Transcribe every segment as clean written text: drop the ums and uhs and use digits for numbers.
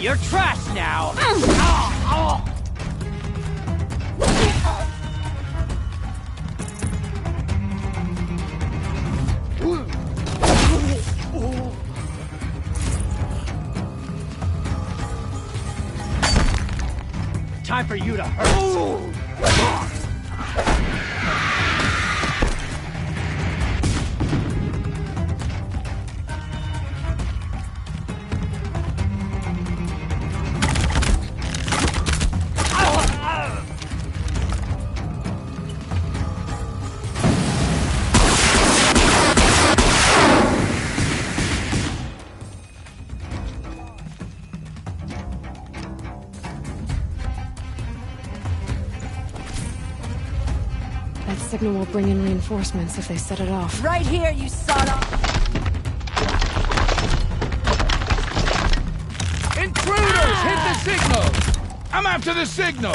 You're trash now! Time for you to hurt! Signal will bring in reinforcements if they set it off. Right here, you son of... Intruders! Hit the signal! I'm after the signal!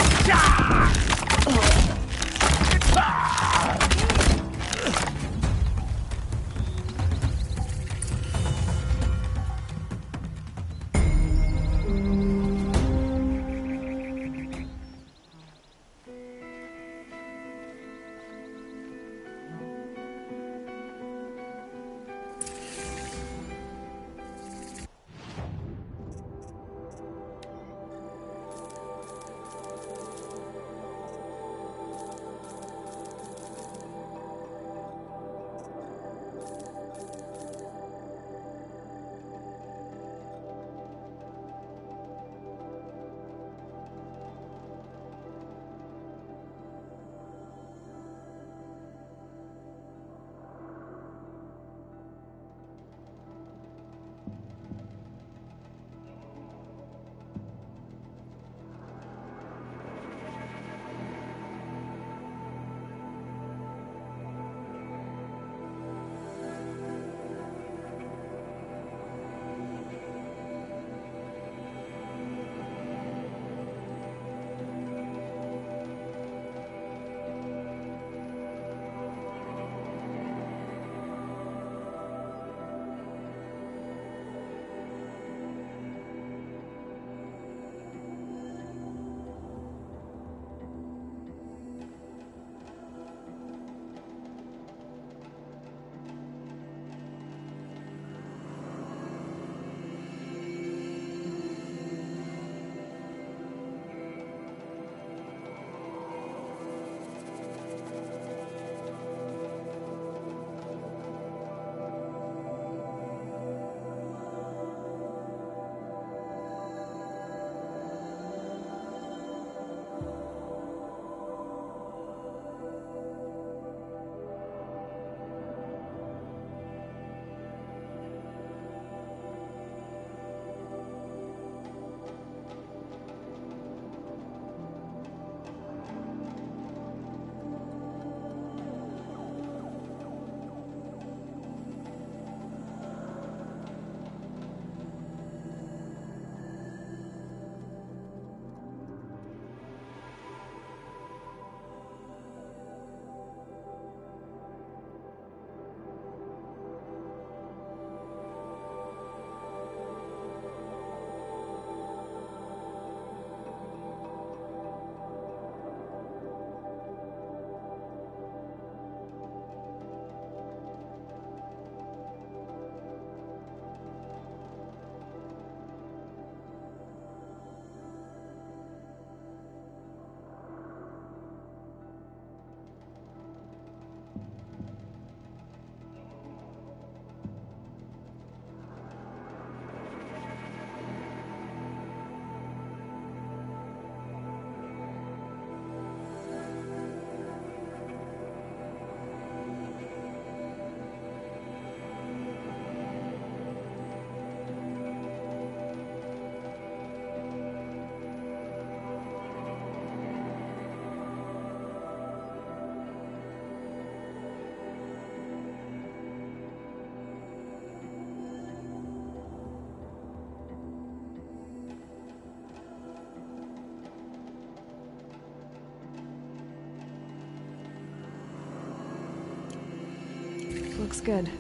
Looks good.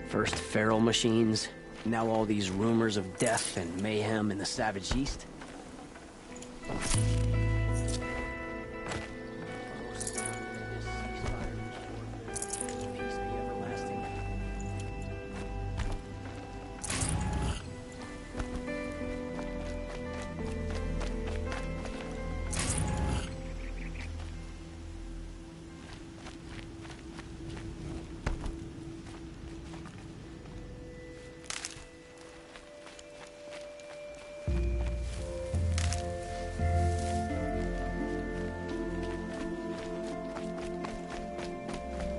First feral machines, now all these rumors of death and mayhem in the Savage East.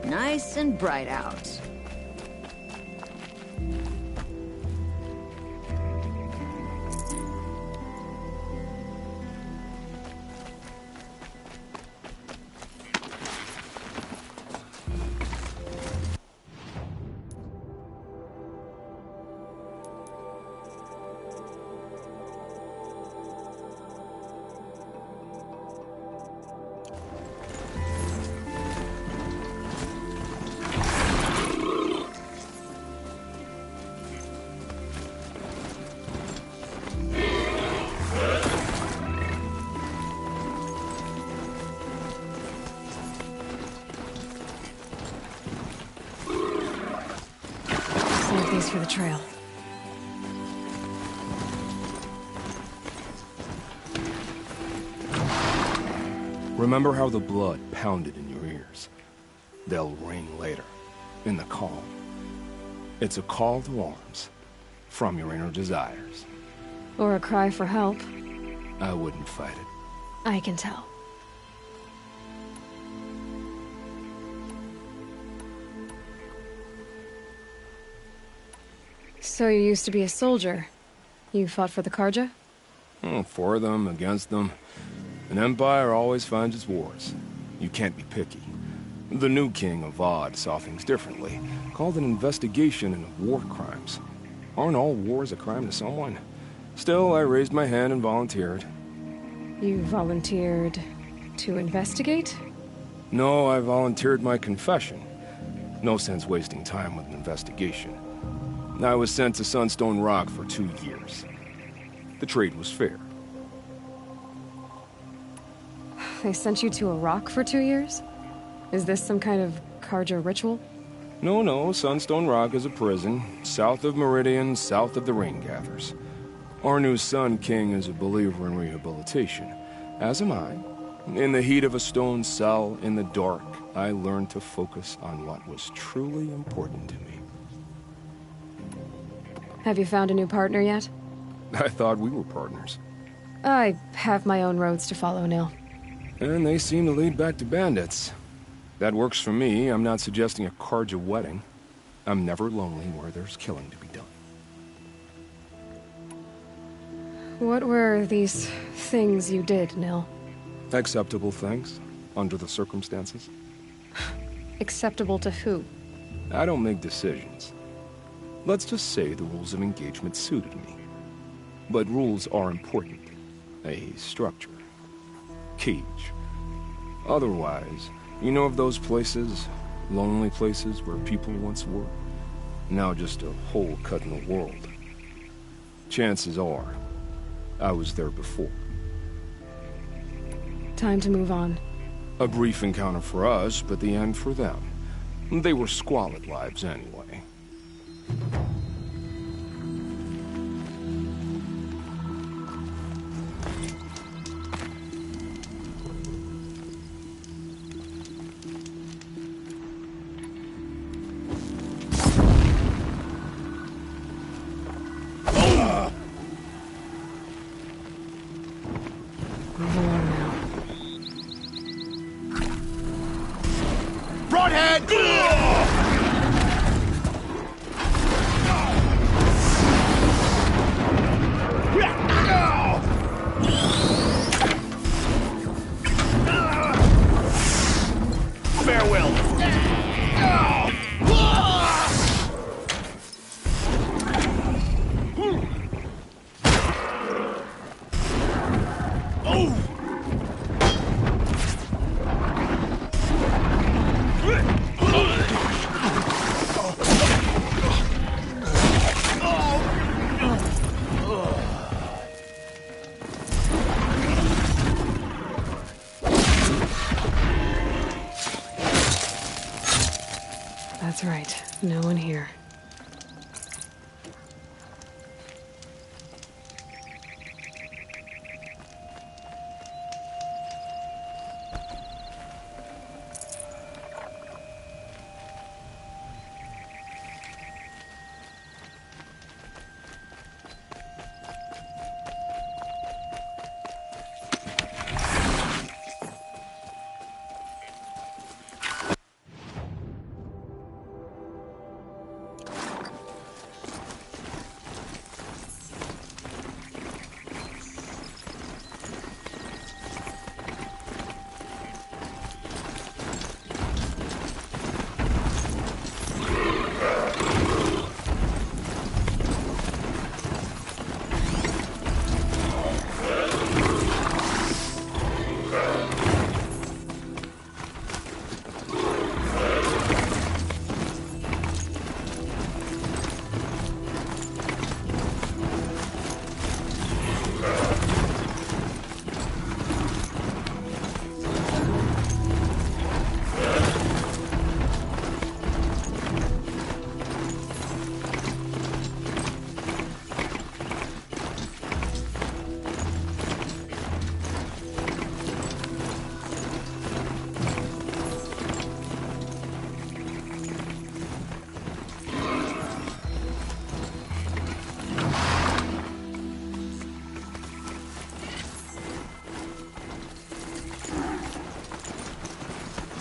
Nice and bright out. Save these for the trail. Remember how the blood pounded in your ears? They'll ring later, in the calm. It's a call to arms, from your inner desires. Or a cry for help. I wouldn't fight it. I can tell. So you used to be a soldier. You fought for the Karja? For them, against them. An empire always finds its wars. You can't be picky. The new king of Vod saw things differently. Called an investigation into war crimes. Aren't all wars a crime to someone? Still, I raised my hand and volunteered. You volunteered to investigate? No, I volunteered my confession. No sense wasting time with an investigation. I was sent to Sunstone Rock for 2 years. The trade was fair. They sent you to a rock for 2 years? Is this some kind of Karja ritual? No, Sunstone Rock is a prison, south of Meridian, south of the Raingathers. Our new Sun King is a believer in rehabilitation, as am I. In the heat of a stone cell, in the dark, I learned to focus on what was truly important to me. Have you found a new partner yet? I thought we were partners. I have my own roads to follow, Nil. And they seem to lead back to bandits. That works for me. I'm not suggesting a Karja wedding. I'm never lonely where there's killing to be done. What were these things you did, Nil? Acceptable things, under the circumstances. Acceptable to who? I don't make decisions. Let's just say the rules of engagement suited me. But rules are important. A structure. Cage. Otherwise, you know of those places, lonely places where people once were? Now just a hole cut in the world. Chances are, I was there before. Time to move on. A brief encounter for us, but the end for them. They were squalid lives anyway. Move along now. Farewell. That's right. No one here.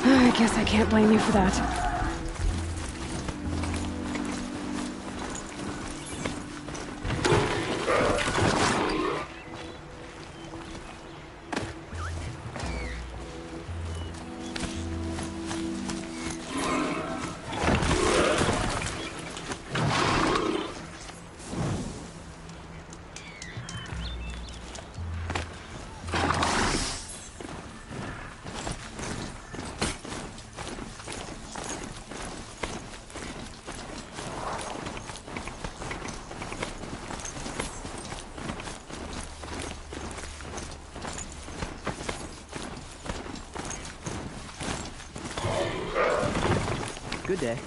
I guess I can't blame you for that. Good day.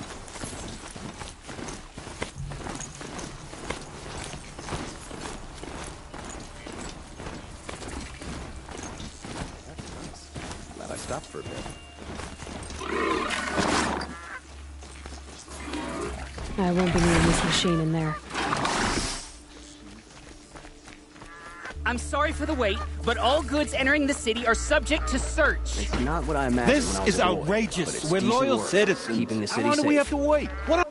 Glad I stopped for a bit. I won't be needing this machine in there. I'm sorry for the wait, but all goods entering the city are subject to search. It's not what I imagined when This I was is a boy, outrageous. but it's We're decent loyal work, citizens. keeping the city How long safe. do we have to wait? What?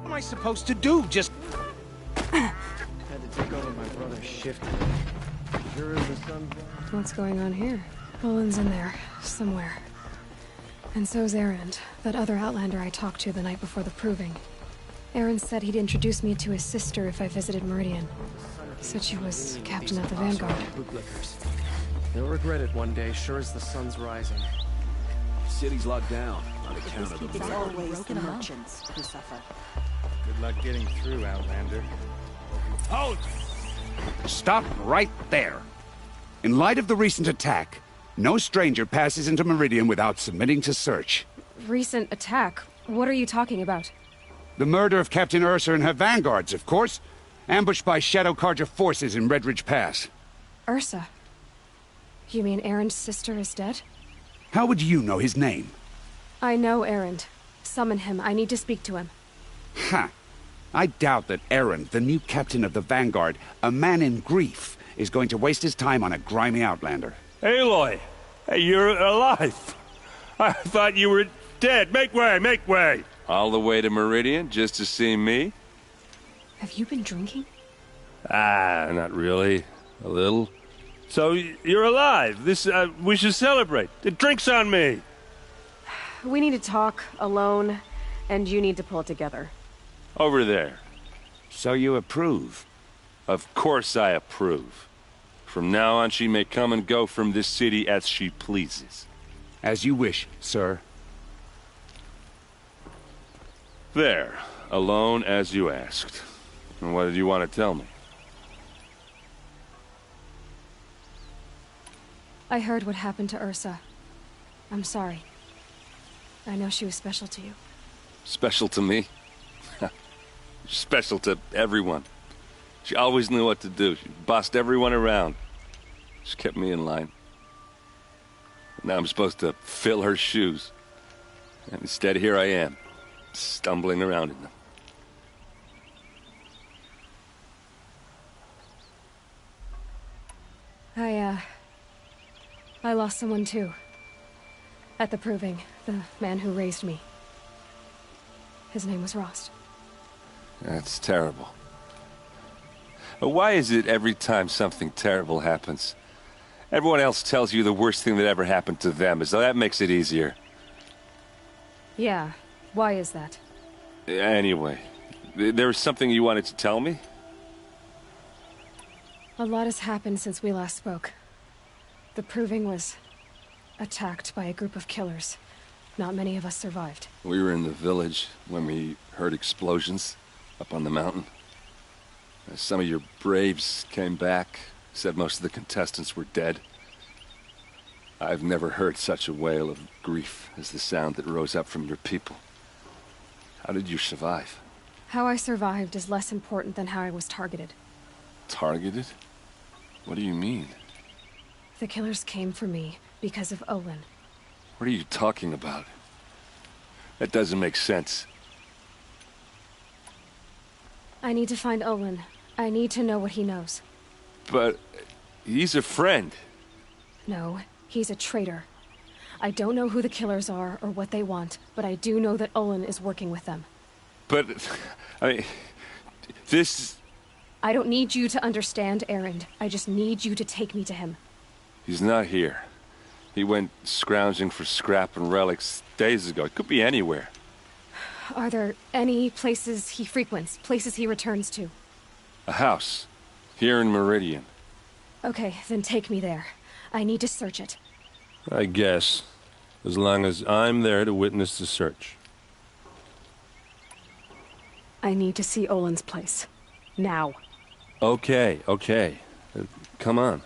What am I supposed to do? Just Had to take over my brother's shift. Sure as the sun's rising. What's going on here? Olin's in there, somewhere. And so's Aaron, that other Outlander I talked to the night before the proving. Aaron said he'd introduce me to his sister if I visited Meridian. Said she was captain of the Vanguard. Bootlickers. They'll regret it one day, sure as the sun's rising. City's locked down on account of the It's murder. always the merchants who suffer. good luck getting through, Outlander. Halt! Stop right there. In light of the recent attack, no stranger passes into Meridian without submitting to search. Recent attack? What are you talking about? The murder of Captain Ursa and her vanguards, of course. Ambushed by Shadow Carja forces in Redridge Pass. Ursa? You mean Erin's sister is dead? How would you know his name? I know Erend. Summon him. I need to speak to him. Ha! I doubt that Erend, the new captain of the Vanguard, a man in grief, is going to waste his time on a grimy outlander. Aloy! Hey, you're alive! I thought you were dead. Make way, make way! All the way to Meridian just to see me? Have you been drinking? Ah, not really. A little. So, you're alive. We should celebrate. The drink's on me! We need to talk, alone, and you need to pull it together. Over there. So you approve? Of course I approve. From now on, she may come and go from this city as she pleases. As you wish, sir. There. Alone as you asked. And what did you want to tell me? I heard what happened to Ursa. I'm sorry. I know she was special to you. Special to me? Special to everyone. She always knew what to do. She bossed everyone around. She kept me in line. Now I'm supposed to fill her shoes. And instead, here I am, stumbling around in them. I lost someone too. At the Proving, the man who raised me. His name was Rost. That's terrible. But why is it every time something terrible happens, everyone else tells you the worst thing that ever happened to them, as though that makes it easier? Yeah, why is that? Anyway, there was something you wanted to tell me? A lot has happened since we last spoke. The Proving was attacked by a group of killers. Not many of us survived. We were in the village when we heard explosions up on the mountain. Some of your braves came back, said most of the contestants were dead. I've never heard such a wail of grief as the sound that rose up from your people. How did you survive? How I survived is less important than how I was targeted. Targeted? What do you mean? The killers came for me because of Olin. What are you talking about? That doesn't make sense. I need to find Olin. I need to know what he knows. But he's a friend. No, he's a traitor. I don't know who the killers are or what they want, but I do know that Olin is working with them. But, I mean, this... I don't need you to understand, Erend. I just need you to take me to him. He's not here. He went scrounging for scrap and relics days ago. It could be anywhere. Are there any places he frequents, places he returns to? A house. Here in Meridian. Okay, then take me there. I need to search it. I guess. As long as I'm there to witness the search. I need to see Olin's place. Now. Okay. Come on.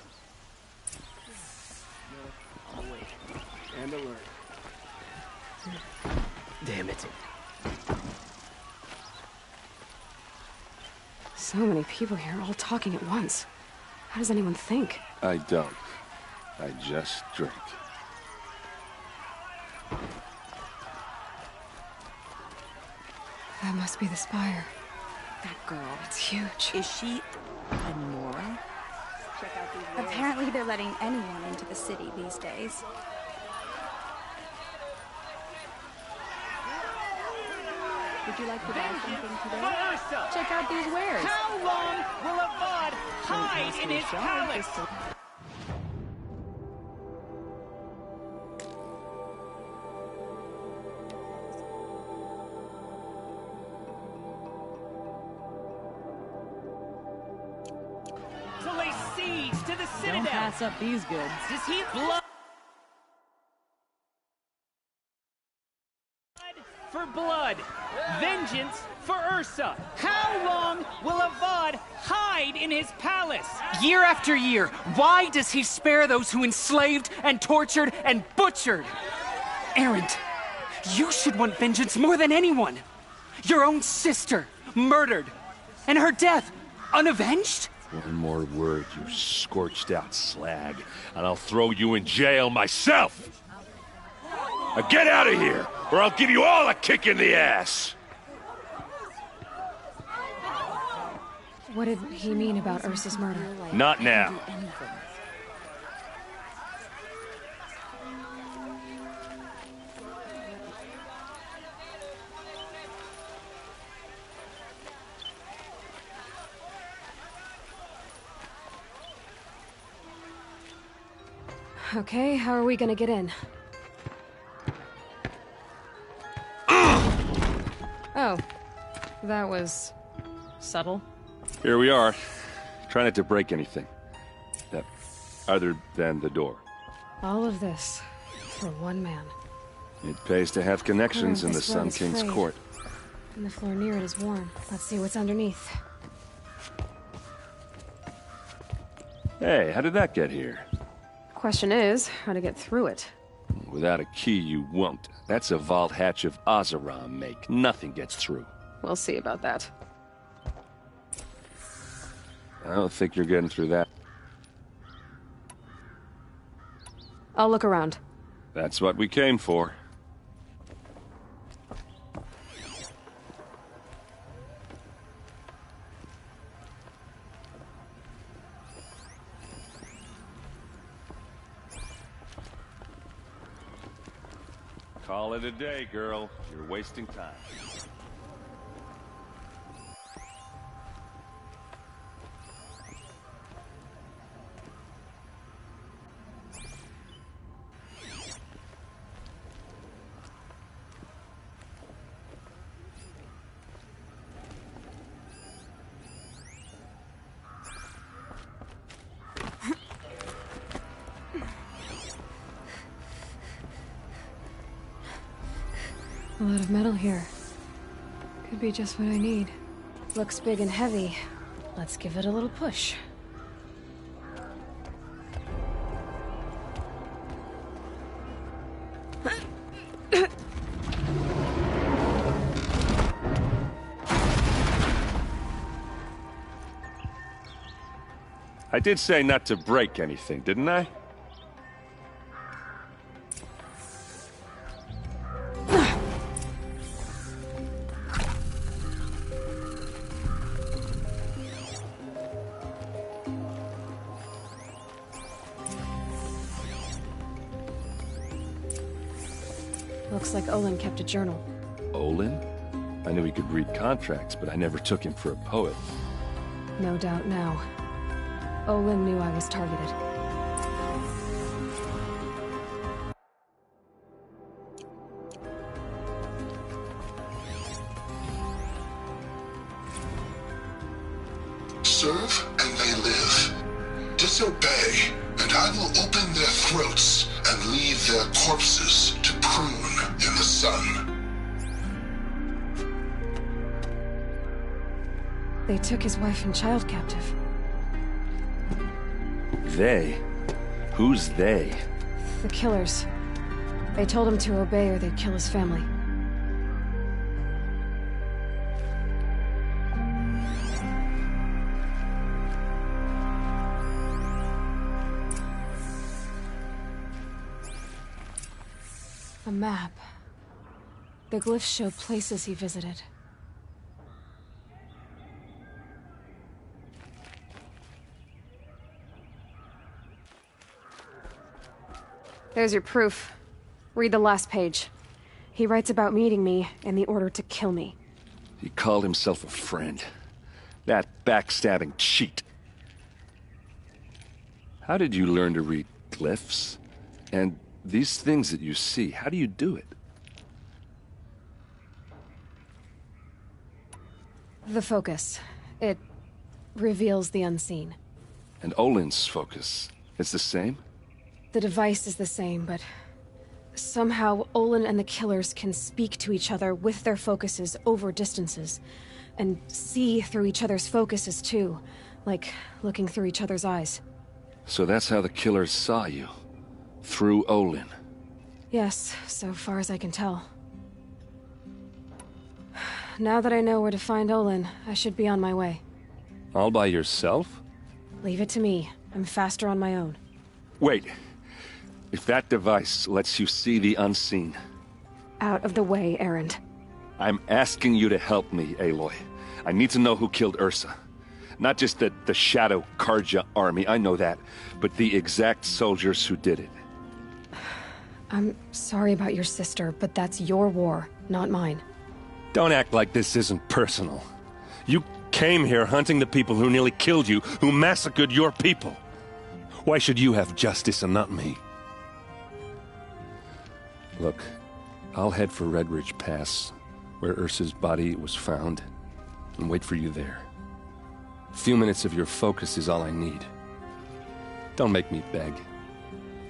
And alert. Damn it. So many people here, all talking at once. How does anyone think? I don't. I just drink. That must be the spire. That girl. It's huge. Is she a Nora? Apparently they're letting anyone into the city these days. Would you like to buy something today? Check out these wares. How long will a bud hide in his palace? To lay siege to the citadel. Don't pass up these goods. Does he blood for blood. Vengeance for Ursa. How long will Avad hide in his palace? Year after year, why does he spare those who enslaved and tortured and butchered? Erend, you should want vengeance more than anyone. Your own sister, murdered. And her death, unavenged? One more word, you scorched-out slag, and I'll throw you in jail myself! Now get out of here, or I'll give you all a kick in the ass! What did he mean about Ursa's murder? Not now. Okay, how are we gonna get in? Oh, that was subtle. Here we are. Try not to break anything. Other than the door. All of this for one man. It pays to have connections in the Sun King's court. And the floor near it is worn. Let's see what's underneath. Hey, how did that get here? Question is, how to get through it. Without a key, you won't. That's a vault hatch of Oseram make. Nothing gets through. We'll see about that. I don't think you're getting through that. I'll look around. That's what we came for. Call it a day, girl. You're wasting time. A lot of metal here. Could be just what I need. Looks big and heavy. Let's give it a little push. I did say not to break anything, didn't I? Looks like Olin kept a journal. Olin? I knew he could read contracts, but I never took him for a poet. No doubt now. Olin knew I was targeted. Serve and they live. Disobey, and I will open their throats and leave their corpses to prune in the sun. They took his wife and child captive. They? Who's they? The killers. They told him to obey or they'd kill his family. A map. The glyphs show places he visited. There's your proof. Read the last page. He writes about meeting me and the order to kill me. He called himself a friend. That backstabbing cheat. How did you learn to read glyphs? And these things that you see, how do you do it? The focus. It reveals the unseen. And Olin's focus is the same? The device is the same, but Somehow, Olin and the killers can speak to each other with their focuses over distances. And see through each other's focuses, too. Like, looking through each other's eyes. So that's how the killers saw you. Through Olin. Yes, so far as I can tell. Now that I know where to find Olin, I should be on my way. All by yourself? Leave it to me. I'm faster on my own. Wait. If that device lets you see the unseen... Out of the way, Erend. I'm asking you to help me, Aloy. I need to know who killed Ursa. Not just the Shadow Karja army, I know that, but the exact soldiers who did it. I'm sorry about your sister, but that's your war, not mine. Don't act like this isn't personal. You came here hunting the people who nearly killed you, who massacred your people. Why should you have justice and not me? Look, I'll head for Red Ridge Pass, where Ursa's body was found, and wait for you there. A few minutes of your focus is all I need. Don't make me beg.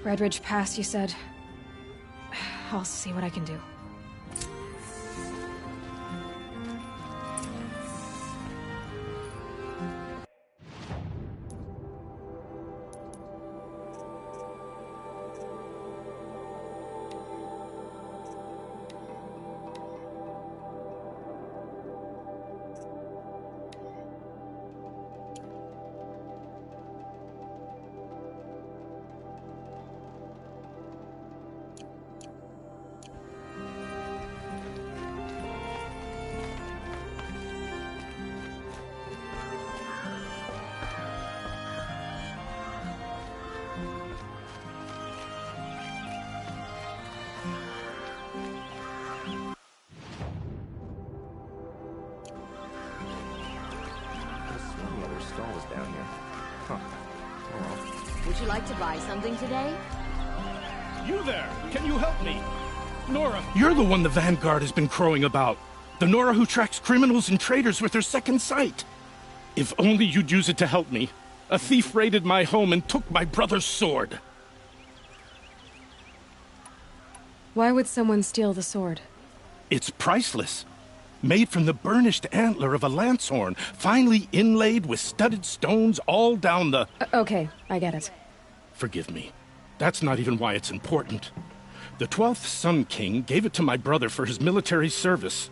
Red Ridge Pass, you said? I'll see what I can do. Would you like to buy something today? You there! Can you help me? Nora, you're the one the Vanguard has been crowing about. The Nora who tracks criminals and traitors with her second sight. If only you'd use it to help me. A thief raided my home and took my brother's sword. Why would someone steal the sword? It's priceless. Made from the burnished antler of a lancehorn, finely inlaid with studded stones all down the... Okay, I get it. Forgive me. That's not even why it's important. The 12th Sun King gave it to my brother for his military service.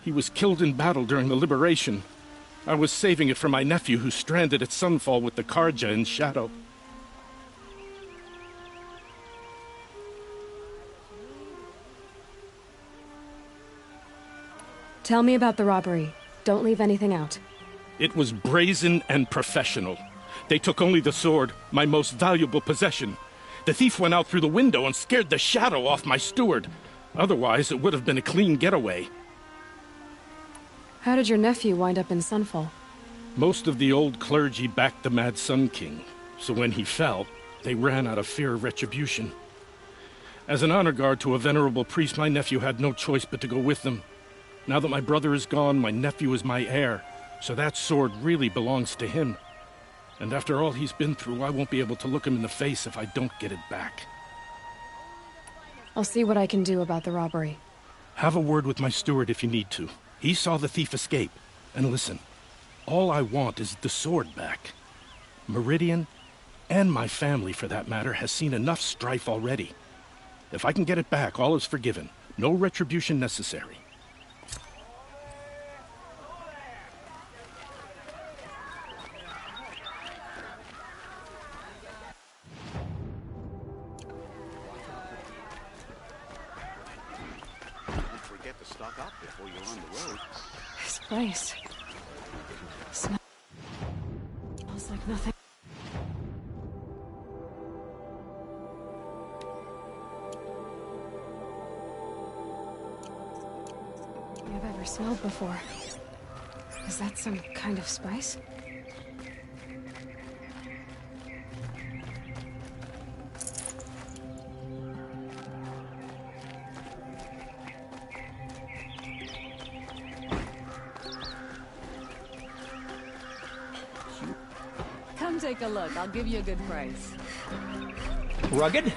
He was killed in battle during the liberation. I was saving it for my nephew who's stranded at Sunfall with the Karja in Shadow. Tell me about the robbery. Don't leave anything out. It was brazen and professional. They took only the sword, my most valuable possession. The thief went out through the window and scared the shadow off my steward. Otherwise, it would have been a clean getaway. How did your nephew wind up in Sunfall? Most of the old clergy backed the Mad Sun King, so when he fell, they ran out of fear of retribution. As an honor guard to a venerable priest, my nephew had no choice but to go with them. Now that my brother is gone, my nephew is my heir, so that sword really belongs to him. And after all he's been through, I won't be able to look him in the face if I don't get it back. I'll see what I can do about the robbery. Have a word with my steward if you need to. He saw the thief escape. And listen, all I want is the sword back. Meridian, and my family for that matter, has seen enough strife already. If I can get it back, all is forgiven. No retribution necessary. This place smells like nothing. I've ever smelled before. Is that some kind of spice? Come take a look. I'll give you a good price. Rugged?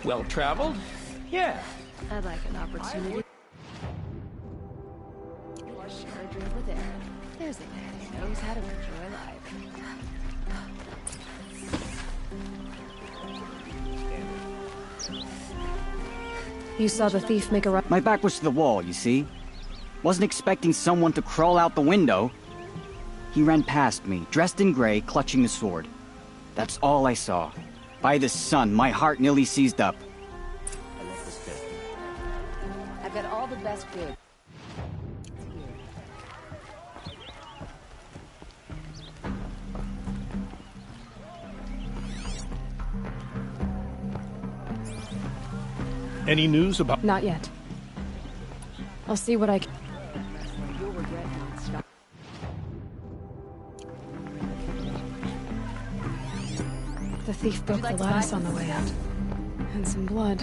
Well-traveled? Yeah. I'd like an opportunity. Charge over there. There's a man who knows how to enjoy life. You saw the thief make a run? My back was to the wall, you see? Wasn't expecting someone to crawl out the window. He ran past me, dressed in gray, clutching the sword. That's all I saw. By the sun, my heart nearly seized up. I've got all the best goods. Any news about... Not yet. I'll see what I can... You'll regret being stuck. The thief broke the lattice on the way out. And some blood.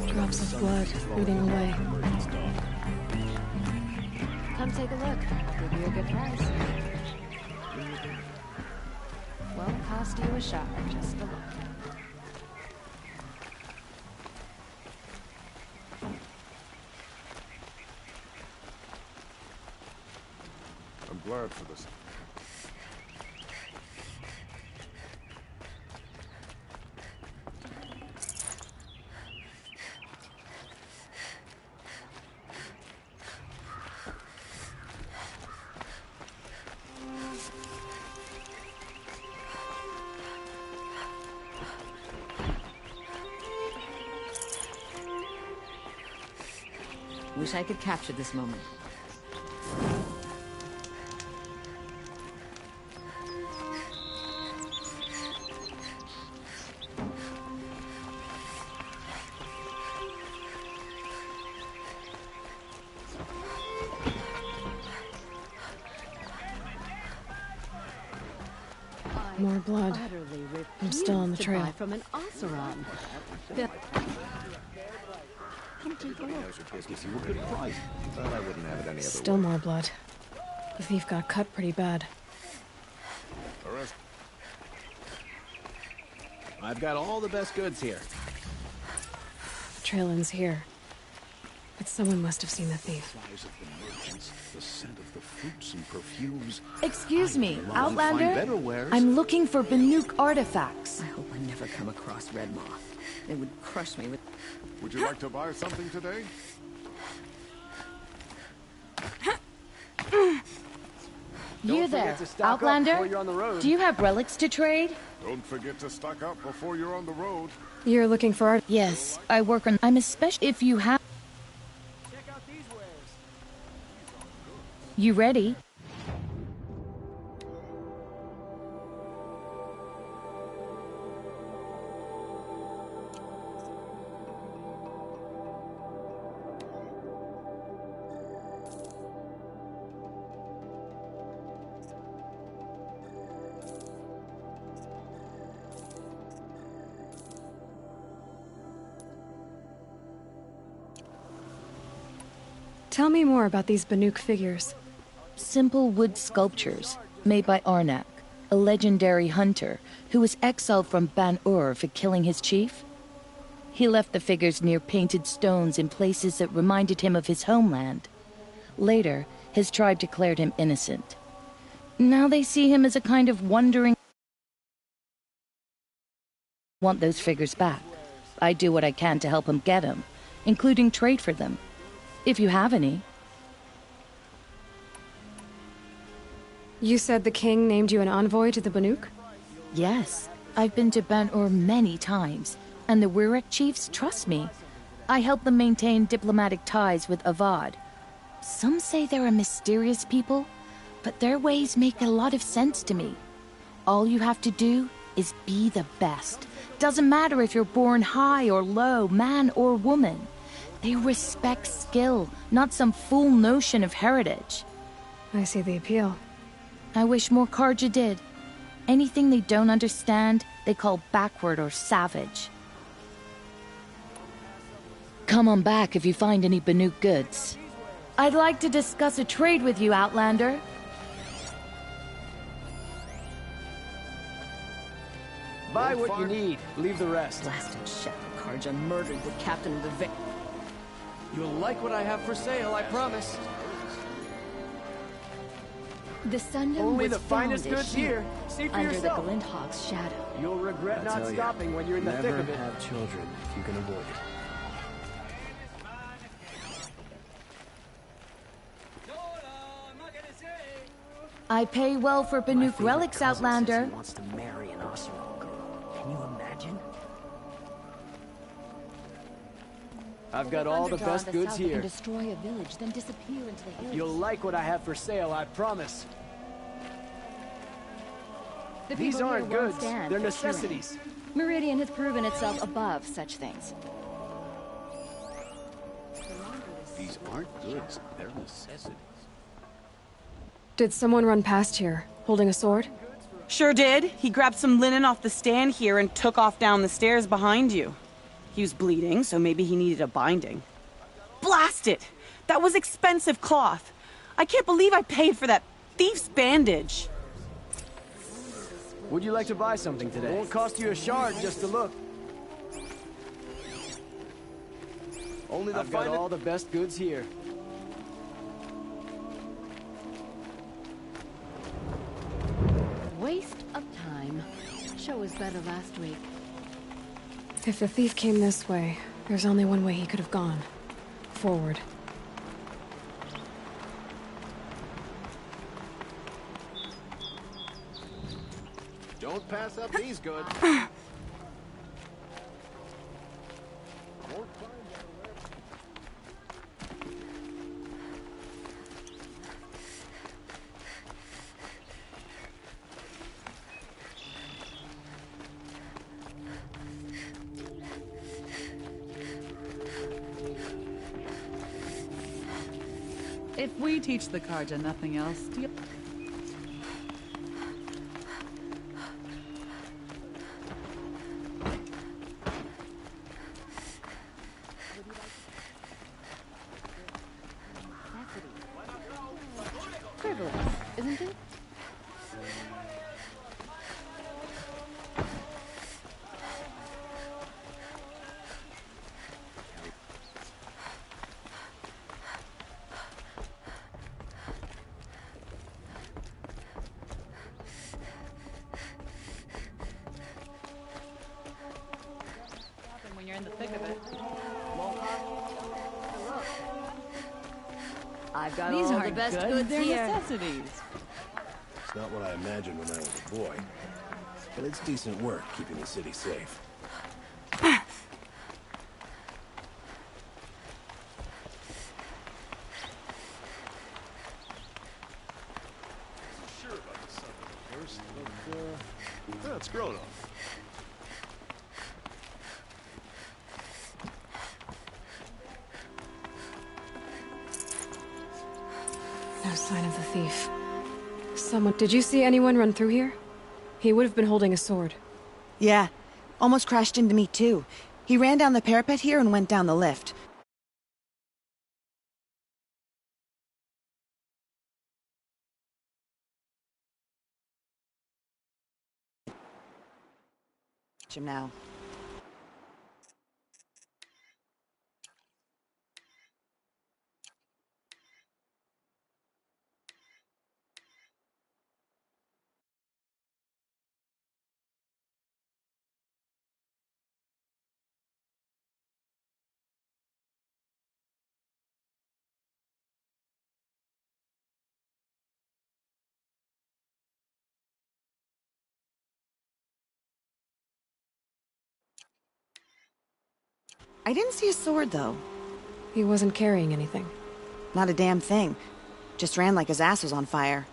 Drops of blood leading away. Come take a look. I'll give you a good price. Won't cost you a shot, just a look. I'm glad for this. Wish I could capture this moment. More blood. I'm still on the trail. From an Oseron. Still more blood. The thief got cut pretty bad. I've got all the best goods here. The trail ends here. But someone must have seen the thief. The scent of the fruits and perfumes. Excuse me, Outlander? I'm looking for Banuk artifacts. I hope I never come across Red Moth. They would crush me with... Would you like to buy something today? You there, Outlander? Do you have relics to trade? Don't forget to stock up before you're on the road. You're looking for art? Yes, I work on... I'm especially if you have... Check out these wares. You ready? Tell me more about these Banuk figures. Simple wood sculptures made by Arnak, a legendary hunter who was exiled from Ban-Ur for killing his chief. He left the figures near painted stones in places that reminded him of his homeland. Later, his tribe declared him innocent. Now they see him as a kind of wandering... Want those figures back. I do what I can to help him get them, including trade for them. If you have any. You said the king named you an envoy to the Banuk? Yes. I've been to Ban-Ur many times, and the Wirek chiefs trust me. I help them maintain diplomatic ties with Avad. Some say they're a mysterious people, but their ways make a lot of sense to me. All you have to do is be the best. Doesn't matter if you're born high or low, man or woman. They respect skill, not some fool notion of heritage. I see the appeal. I wish more Karja did. Anything they don't understand, they call backward or savage. Come on back if you find any Banuk goods. I'd like to discuss a trade with you, Outlander. Buy what you need, leave the rest. Blasted Shadow Karja murdered the captain of the You'll like what I have for sale, I promise. The Sundom Only was the finest found as goods sheep here. See for under yourself. the Glinthogg's shadow. You'll regret not stopping when you're in the thick of it. Never have children if you can avoid it. I pay well for Banuk relics, Outlander. He wants to marry an Oseram girl. Can you imagine? I've got all the best goods here. Can destroy a village, then disappear into the hills. You'll like what I have for sale, I promise. These aren't goods, they're necessities. Meridian has proven itself above such things. These aren't goods, they're necessities. Did someone run past here, holding a sword? Sure did. He grabbed some linen off the stand here and took off down the stairs behind you. He was bleeding, so maybe he needed a binding. Blast it! That was expensive cloth. I can't believe I paid for that thief's bandage. Would you like to buy something today? It won't cost you a shard just to look. Only I've got all the best goods here. Waste of time. Show was better last week. If the thief came this way, there's only one way he could have gone. Forward. Don't pass up these goods. If we teach the Karja nothing else, do you... Frivolous, isn't it? When you're in the thick of it. I've got These all aren't the best good, goods they're here. necessities. It's not what I imagined when I was a boy. But it's decent work keeping the city safe. Sure about the sun first, but it's grown on. No sign of the thief. Did you see anyone run through here? He would have been holding a sword. Yeah. Almost crashed into me, too. He ran down the parapet here and went down the lift. Him now. I didn't see a sword, though. He wasn't carrying anything. Not a damn thing. Just ran like his ass was on fire.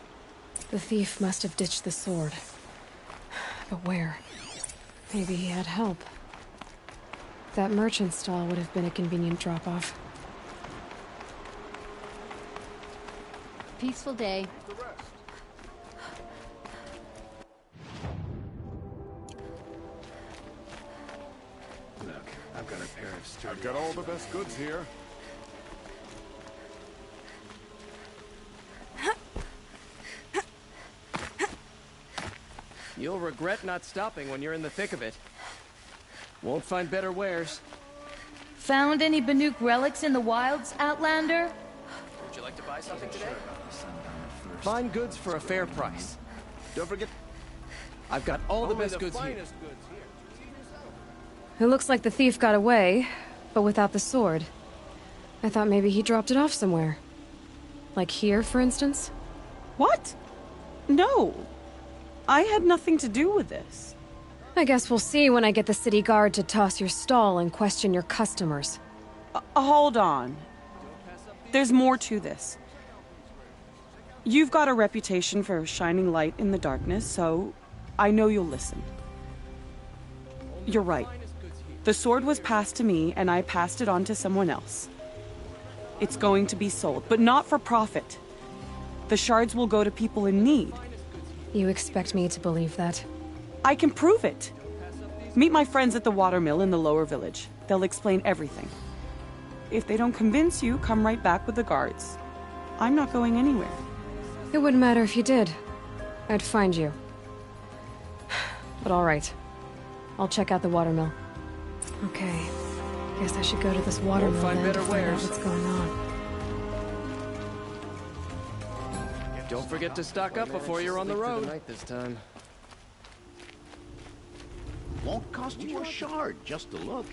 The thief must have ditched the sword. But where? Maybe he had help. That merchant stall would have been a convenient drop-off. Peaceful day. Look, I've got a pair of sturdy... I've got all the best goods here. You'll regret not stopping when you're in the thick of it. Won't find better wares. Found any Banuk relics in the wilds, Outlander? Would you like to buy something today? Find goods for a fair price. Don't forget, I've got all the best goods here. It looks like the thief got away, but without the sword. I thought maybe he dropped it off somewhere. Like here, for instance? What? No. I had nothing to do with this. I guess we'll see when I get the city guard to toss your stall and question your customers. Hold on. There's more to this. You've got a reputation for shining light in the darkness, so I know you'll listen. You're right. The sword was passed to me, and I passed it on to someone else. It's going to be sold, but not for profit. The shards will go to people in need. You expect me to believe that? I can prove it. Meet my friends at the watermill in the lower village. They'll explain everything. If they don't convince you, come right back with the guards. I'm not going anywhere. It wouldn't matter if you did. I'd find you. But all right. I'll check out the watermill. Okay. Guess I should go to this watermill then to find out what's going on. Don't forget to stock up before you're on the road. This time. Won't cost you a shard just to look.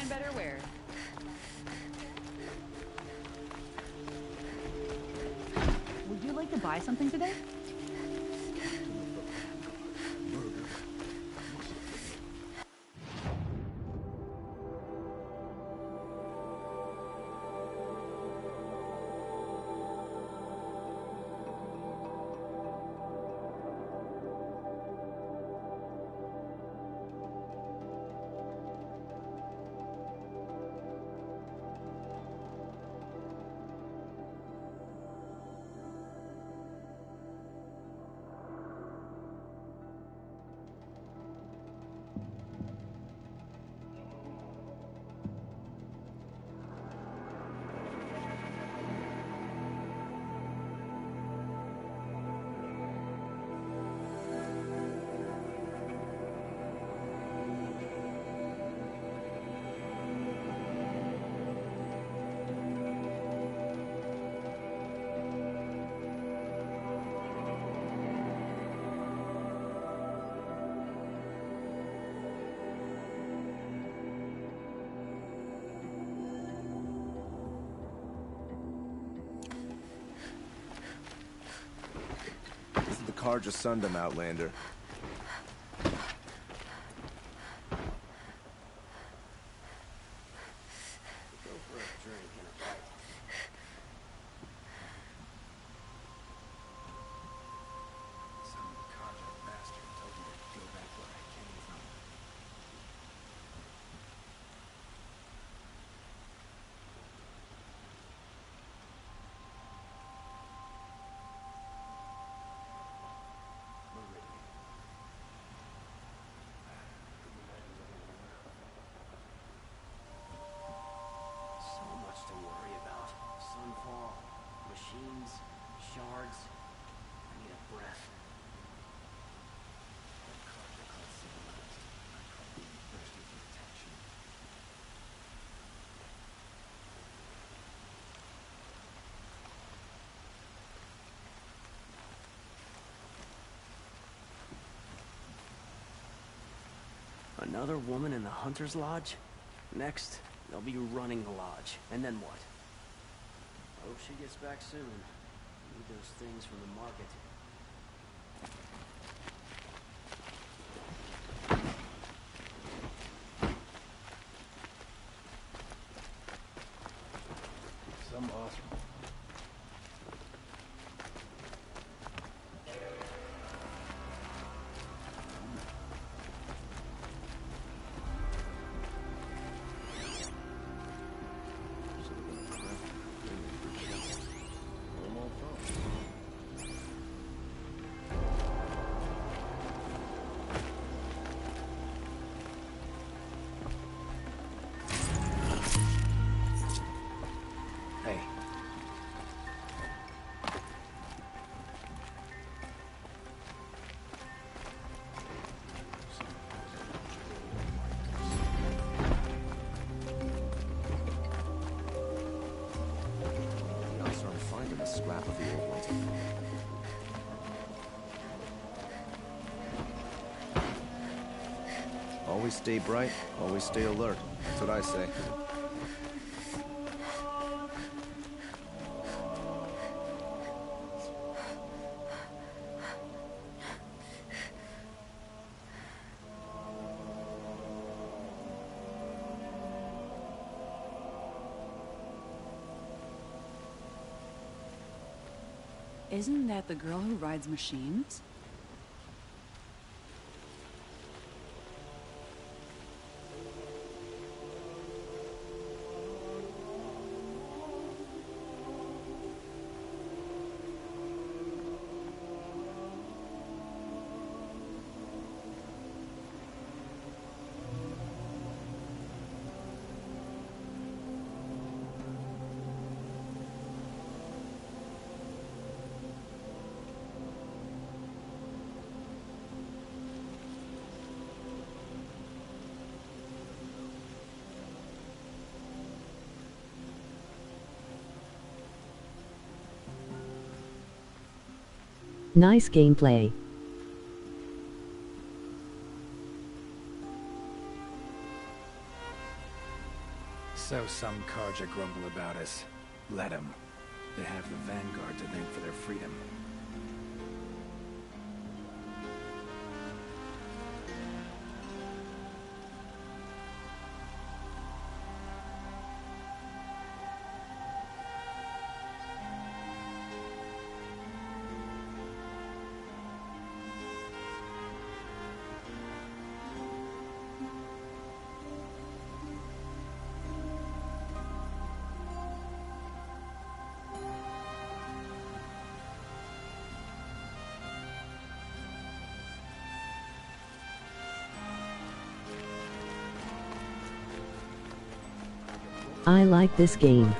Better wear. Would you like to buy something today? Karja Sundom, Outlander. Shards. I need a breath. Another woman in the Hunter's Lodge? Next, they'll be running the lodge. And then what? Hope she gets back soon. Need those things from the market. Some awesome. Scrap of the old ones. Always stay bright, always stay alert. That's what I say. Isn't that the girl who rides machines? Nice gameplay. So some Karja grumble about us. Let them. They have the Vanguard to thank for their freedom. I like this game.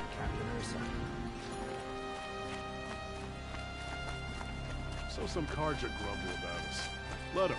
So some Karja grumble about us. Let them.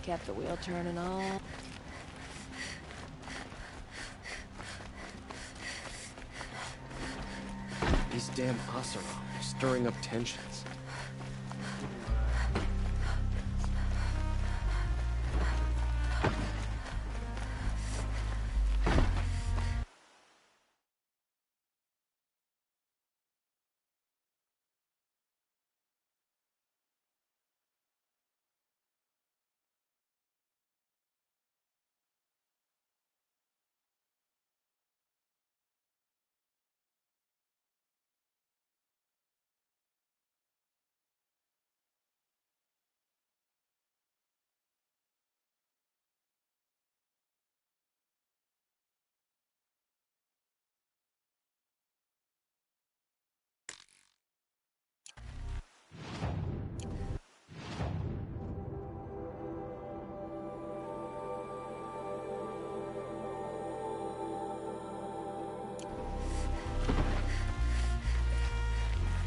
kept the wheel turning all. These damn Asura are stirring up tensions.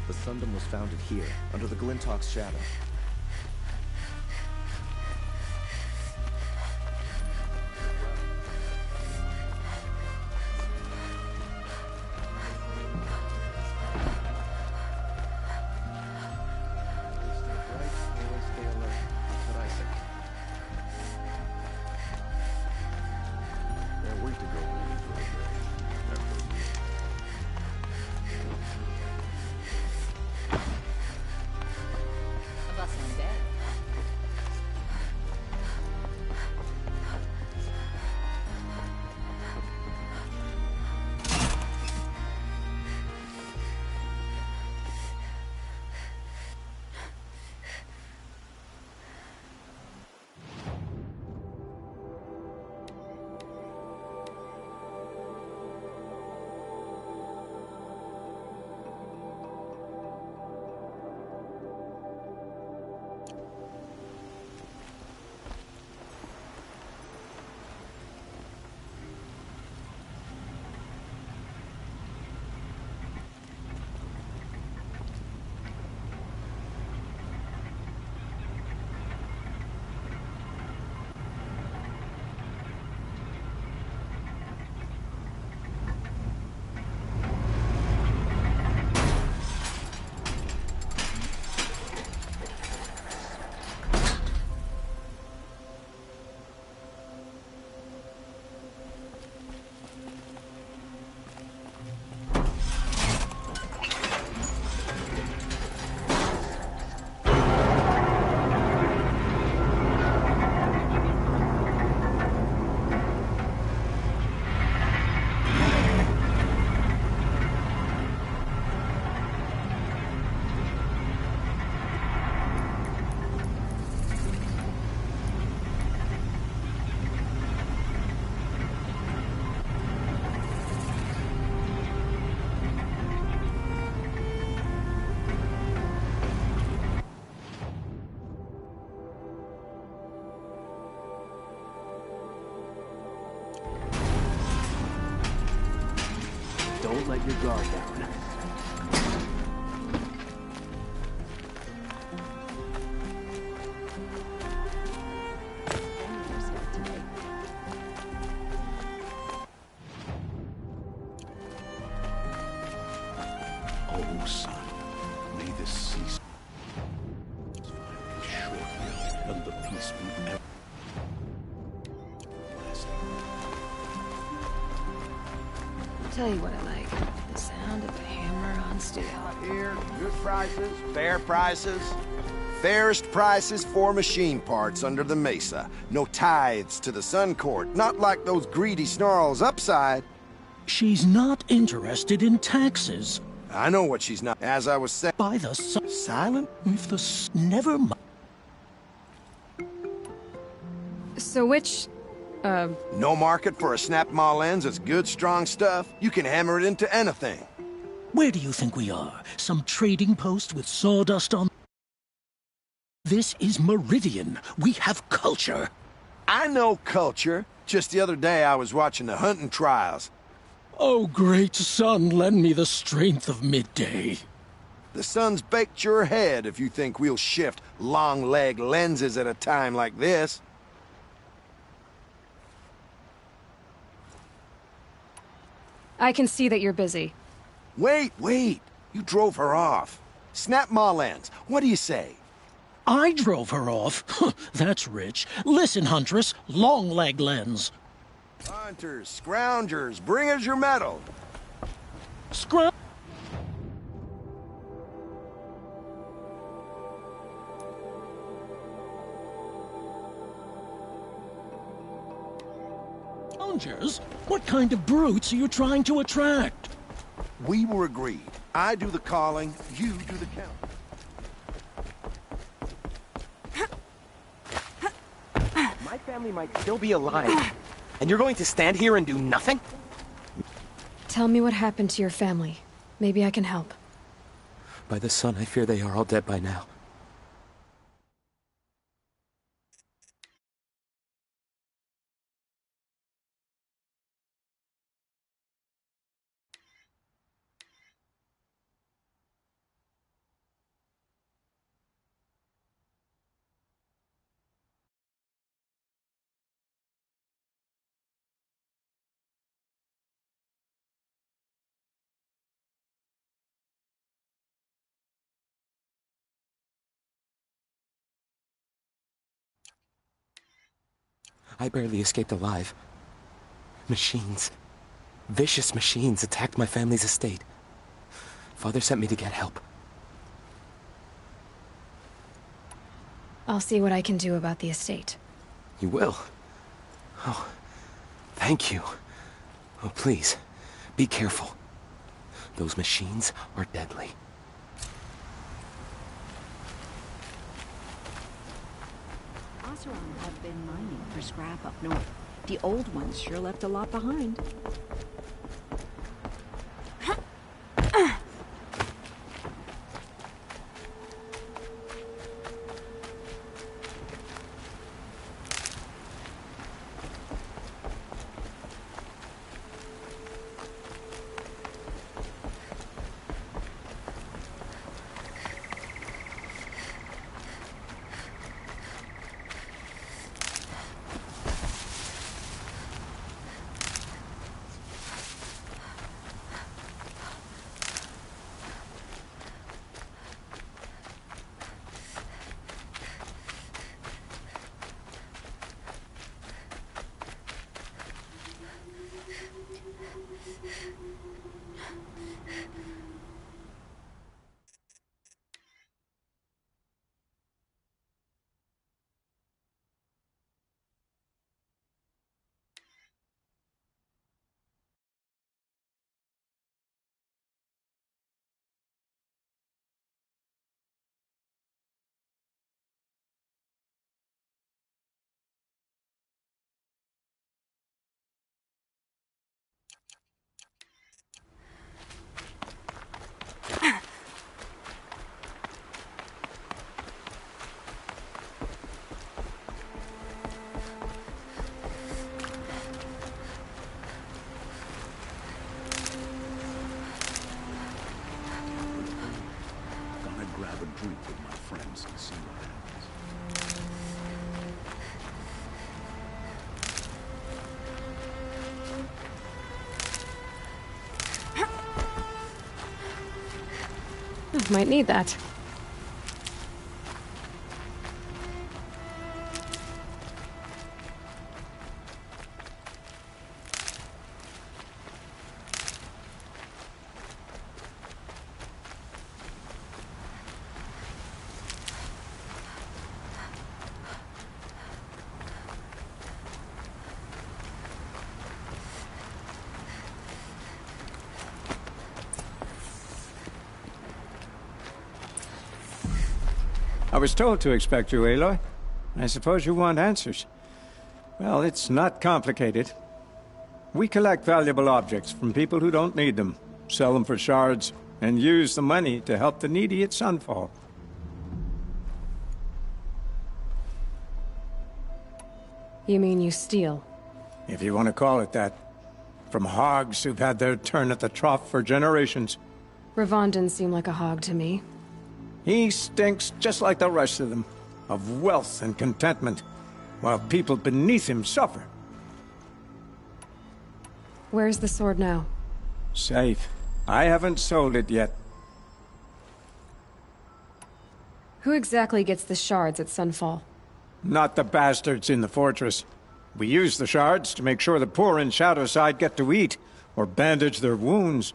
The Sundom was founded here, under the Glintock's shadow. Don't let your guard down. Oh, son, may this cease finally short and the peace be ever lasting. I'll tell you what I like. The sound of a hammer on steel. Here, good prices, fair prices. Fairest prices for machine parts under the mesa. No tithes to the Sun Court, not like those greedy snarls upside. She's not interested in taxes. I know what she's not. As I was saying. By the silent? If the never mind. So which, No market for a snap-maw lens that's good, strong stuff. You can hammer it into anything. Where do you think we are? Some trading post with sawdust on? This is Meridian. We have culture. I know culture. Just the other day I was watching the hunting trials. Oh, great sun, lend me the strength of midday. The sun's baked your head if you think we'll shift long-leg lenses at a time like this. I can see that you're busy. Wait! You drove her off. Snap Mawlands, what do you say? I drove her off? That's rich. Listen, Huntress, long-leg lens. Hunters, scroungers, bring us your medal. Scroungers? What kind of brutes are you trying to attract? We were agreed. I do the calling, you do the count. My family might still be alive, and you're going to stand here and do nothing? Tell me what happened to your family. Maybe I can help. By the sun, I fear they are all dead by now. I barely escaped alive. Machines. Vicious machines attacked my family's estate. Father sent me to get help. I'll see what I can do about the estate. You will? Oh, thank you. Oh, please, be careful. Those machines are deadly. Oseram have been mining for scrap up north. The old ones sure left a lot behind. Grab a drink with my friends and see what happens. Might need that. I was told to expect you, Aloy. I suppose you want answers. Well, it's not complicated. We collect valuable objects from people who don't need them, sell them for shards, and use the money to help the needy at Sunfall. You mean you steal? If you want to call it that. From hogs who've had their turn at the trough for generations. Ravon didn't seem like a hog to me. He stinks just like the rest of them, of wealth and contentment, while people beneath him suffer. Where's the sword now? Safe. I haven't sold it yet. Who exactly gets the shards at Sunfall? Not the bastards in the fortress. We use the shards to make sure the poor in Shadowside get to eat, or bandage their wounds.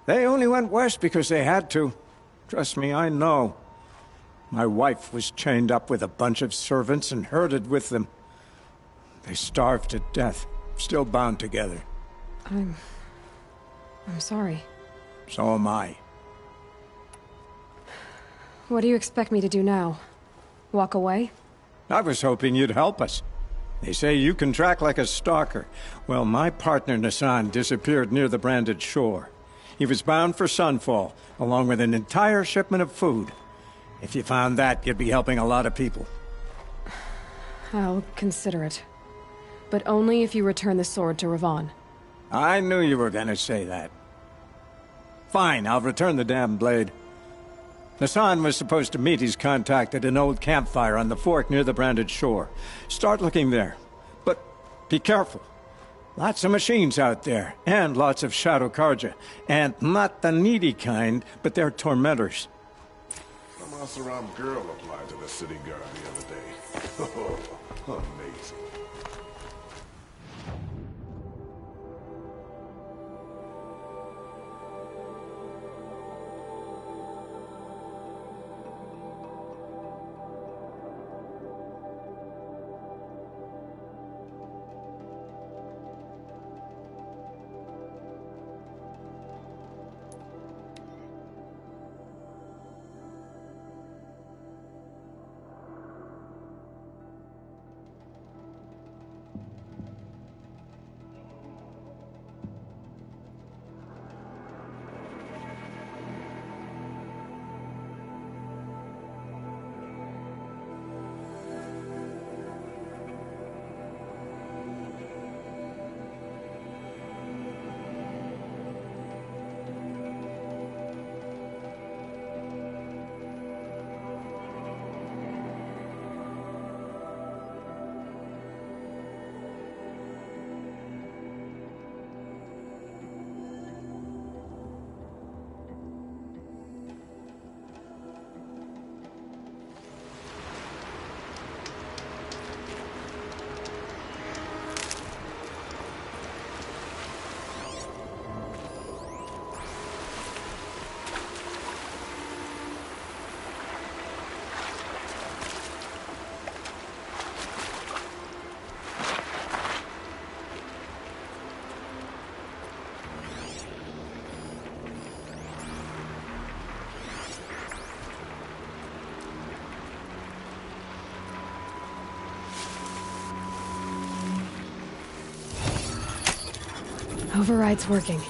They only went west because they had to. Trust me, I know. My wife was chained up with a bunch of servants and herded with them. They starved to death, still bound together. I'm sorry. So am I. What do you expect me to do now? Walk away? I was hoping you'd help us. They say you can track like a stalker. Well, my partner Nassan disappeared near the branded shore. He was bound for Sunfall, along with an entire shipment of food. If you found that, you'd be helping a lot of people. I'll consider it. But only if you return the sword to Ravon. I knew you were gonna say that. Fine, I'll return the damn blade. Nassan was supposed to meet his contact at an old campfire on the fork near the branded shore. Start looking there. But be careful. Lots of machines out there, and lots of Shadow Karja. And not the needy kind, but they're tormentors. Some Asaram girl applied to the city guard the other day. Amazing. Override's working.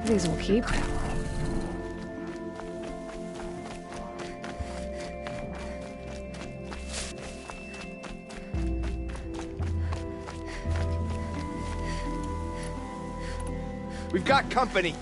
These will keep. We've got company.